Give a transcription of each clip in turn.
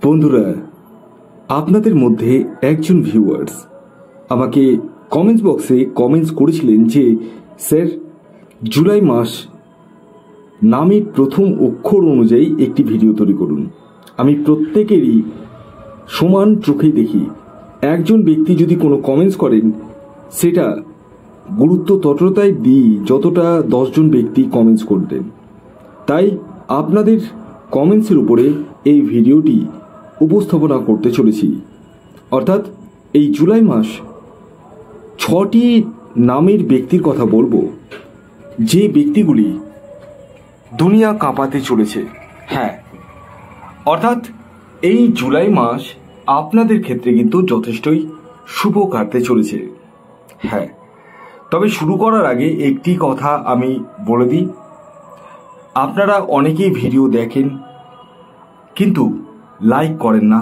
বন্ধুরা, আপনাদের মধ্যে একজন ভিউয়ার্স আমাকে কমেন্টস বক্সে কমেন্টস করেছিলেন যে স্যার, জুলাই মাস নামের প্রথম অক্ষর অনুযায়ী একটি ভিডিও তৈরি করুন। আমি প্রত্যেকেরই সমান চোখে দেখি। একজন ব্যক্তি যদি কোনো কমেন্টস করেন সেটা গুরুত্ব ততটাই দিই যতটা 10 জন ব্যক্তি কমেন্টস করতেন। তাই আপনাদের কমেন্টসের উপরে এই ভিডিওটি উপস্থাপনা করতে চলেছি। অর্থাৎ এই জুলাই মাস 6টি নামের ব্যক্তির কথা বলবো, যে ব্যক্তিগুলি দুনিয়া কাঁপাতে চলেছে। হ্যাঁ, অর্থাৎ এই জুলাই মাস আপনাদের ক্ষেত্রে কিন্তু যথেষ্টই শুভ কাটতে চলেছে। হ্যাঁ, তবে শুরু করার আগে একটি কথা আমি বলে দিই, আপনারা অনেকেই ভিডিও দেখেন কিন্তু লাইক করেন না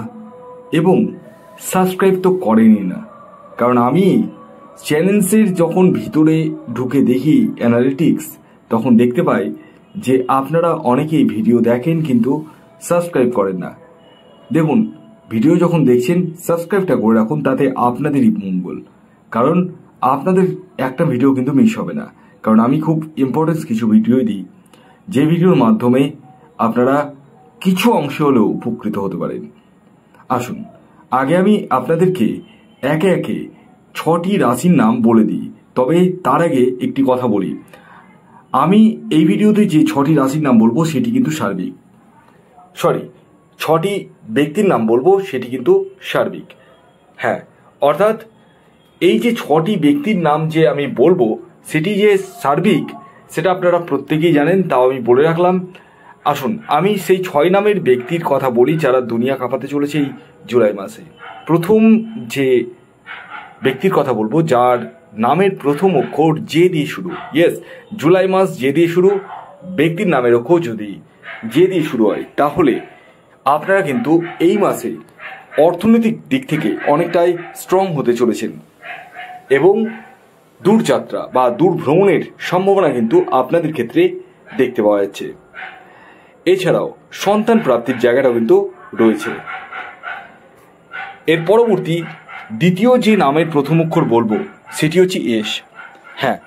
এবং সাবস্ক্রাইব তো করেনই না। কারণ আমি চ্যানেলসের যখন ভিতরে ঢুকে দেখি অ্যানালিটিক্স, তখন দেখতে পাই যে আপনারা অনেকেই ভিডিও দেখেন কিন্তু সাবস্ক্রাইব করেন না। দেখুন, ভিডিও যখন দেখছেন সাবস্ক্রাইবটা করে রাখুন, তাতে আপনাদেরই মঙ্গল। কারণ আপনাদের একটা ভিডিও কিন্তু মিস হবে না। কারণ আমি খুব ইম্পর্টেন্স কিছু ভিডিও দিই, যে ভিডিওর মাধ্যমে আপনারা কিছু অংশে হলেও উপকৃত হতে পারেন। আসুন, আগে আমি আপনাদেরকে একে একে 6টি রাশির নাম বলে দিই। তবে তার আগে একটি কথা বলি, আমি এই ভিডিওতে যে 6টি রাশির নাম বলবো সেটি কিন্তু সার্বিক। 6টি ব্যক্তির নাম বলবো সেটি কিন্তু সার্বিক। হ্যাঁ, অর্থাৎ এই যে 6টি ব্যক্তির নাম যে আমি বলবো সেটি যে সার্বিক সেটা আপনারা প্রত্যেকেই জানেন, তাও আমি বলে রাখলাম। আসুন, আমি সেই 6 নামের ব্যক্তির কথা বলি যারা দুনিয়া কাঁপাতে চলেছে এই জুলাই মাসে। প্রথম যে ব্যক্তির কথা বলবো যার নামের প্রথম অক্ষর জে দিয়ে শুরু। ইয়েস, জুলাই মাস জে দিয়ে শুরু। ব্যক্তির নামের অক্ষর যদি জে দিয়ে শুরু হয় তাহলে আপনারা কিন্তু এই মাসে অর্থনৈতিক দিক থেকে অনেকটাই স্ট্রং হতে চলেছেন এবং দূরযাত্রা বা দূর ভ্রমণের সম্ভাবনা কিন্তু আপনাদের ক্ষেত্রে দেখতে পাওয়া যাচ্ছে। এছাড়াও সন্তান প্রাপ্তির জায়গাটাও কিন্তু রয়েছে। এর পরবর্তী দ্বিতীয় যে নামের প্রথম অক্ষর বলবো সেটি হচ্ছে এস। হ্যাঁ,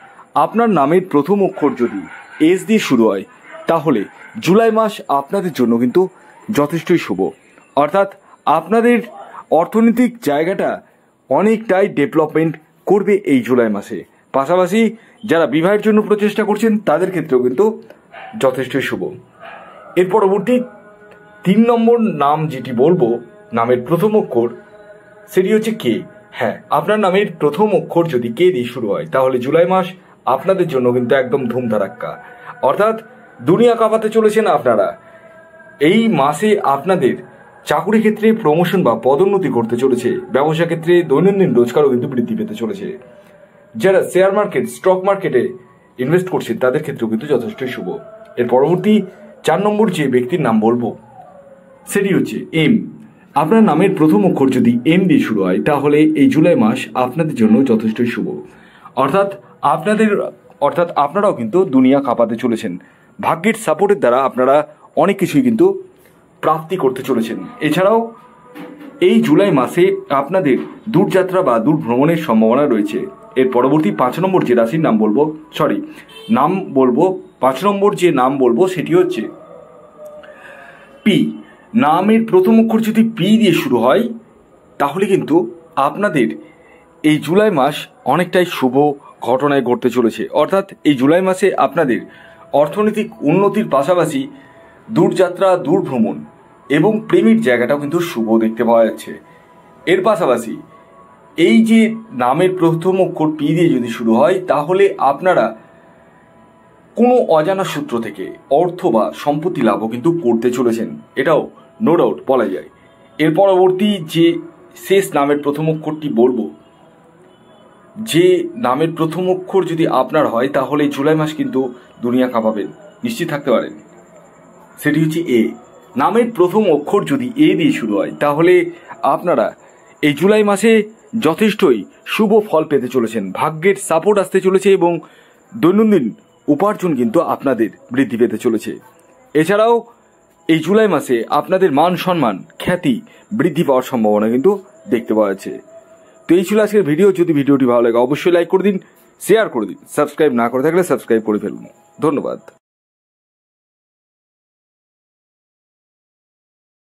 আপনার নামের প্রথম অক্ষর যদি এস দিয়ে শুরু হয় তাহলে জুলাই মাস আপনাদের জন্য কিন্তু যথেষ্টই শুভ। অর্থাৎ আপনাদের অর্থনৈতিক জায়গাটা অনেকটাই ডেভেলপমেন্ট করবে এই জুলাই মাসে। পাশাপাশি যারা বিবাহের জন্য প্রচেষ্টা করছেন তাদের ক্ষেত্রেও কিন্তু যথেষ্টই শুভ। এর পরবর্তী 3 নম্বর নাম যেটি বলবো নামের প্রথম অক্ষর সেটি হচ্ছে কে। হ্যাঁ, আপনার নামের প্রথম অক্ষর যদি কে দিয়ে শুরু হয় তাহলে জুলাই মাস আপনাদের জন্য কিন্তু একদম ধুমধারাক্কা। অর্থাৎ দুনিয়া কাঁপাতে চলেছেন আপনারা। এই মাসে আপনাদের চাকুরি ক্ষেত্রে প্রমোশন বা পদোন্নতি করতে চলেছে। ব্যবসা ক্ষেত্রে দৈনন্দিন রোজগারও কিন্তু বৃদ্ধি পেতে চলেছে। যারা শেয়ার মার্কেট, স্টক মার্কেটে ইনভেস্ট করছেন তাদের ক্ষেত্রেও কিন্তু যথেষ্টই শুভ। এর পরবর্তী 4 নম্বর যে ব্যক্তির নাম বলবো সেটি হচ্ছে এম। আপনার নামের প্রথম অক্ষর যদি এম দিয়ে শুরু হয় তাহলে এই জুলাই মাস আপনাদের জন্য যথেষ্টই শুভ। অর্থাৎ আপনারাও কিন্তু দুনিয়া কাঁপাতে চলেছেন। ভাগ্যের সাপোর্টের দ্বারা আপনারা অনেক কিছুই কিন্তু প্রাপ্তি করতে চলেছেন। এছাড়াও এই জুলাই মাসে আপনাদের দূরযাত্রা বা দূর ভ্রমণের সম্ভাবনা রয়েছে। এর পরবর্তী 5 নম্বর যে রাশির নাম বলবো 5 নম্বর যে নাম বলবো সেটি হচ্ছে পি। নামের প্রথম অক্ষর যদি পি দিয়ে শুরু হয় তাহলে কিন্তু আপনাদের এই জুলাই মাস অনেকটাই শুভ ঘটনায় ঘটতে চলেছে। অর্থাৎ এই জুলাই মাসে আপনাদের অর্থনৈতিক উন্নতির পাশাপাশি দূরযাত্রা, দূর ভ্রমণ এবং প্রেমের জায়গাটাও কিন্তু শুভ দেখতে পাওয়া যাচ্ছে। এর পাশাপাশি এই যে নামের প্রথম অক্ষর পি দিয়ে যদি শুরু হয় তাহলে আপনারা কোনো অজানা সূত্র থেকে অর্থ বা সম্পত্তি লাভও কিন্তু করতে চলেছেন, এটাও নো ডাউট বলা যায়। এর পরবর্তী যে শেষ নামের প্রথম অক্ষরটি বলবো, যে নামের প্রথম অক্ষর যদি আপনার হয় তাহলে জুলাই মাস কিন্তু দুনিয়া কাঁপাবেন, নিশ্চিত থাকতে পারেন। সেটি হচ্ছে এ। নামের প্রথম অক্ষর যদি এ দিয়ে শুরু হয় তাহলে আপনারা এই জুলাই মাসে যথেষ্টই শুভ ফল পেতে চলেছেন। ভাগ্যের সাপোর্ট আসতে চলেছে এবং দৈনন্দিন উপার্জন কিন্তু আপনাদের বৃদ্ধি পেতে চলেছে। এছাড়াও এই জুলাই মাসে আপনাদের মান সম্মান খ্যাতি বৃদ্ধি পাওয়ার সম্ভাবনা কিন্তু দেখতে পাওয়া যাচ্ছে। তো এই ছিল আজকের ভিডিও। যদি ভিডিওটি ভালো লাগে অবশ্যই লাইক করে দিন, শেয়ার করে দিন, সাবস্ক্রাইব না করে থাকলে সাবস্ক্রাইব করে ফেলুন। ধন্যবাদ।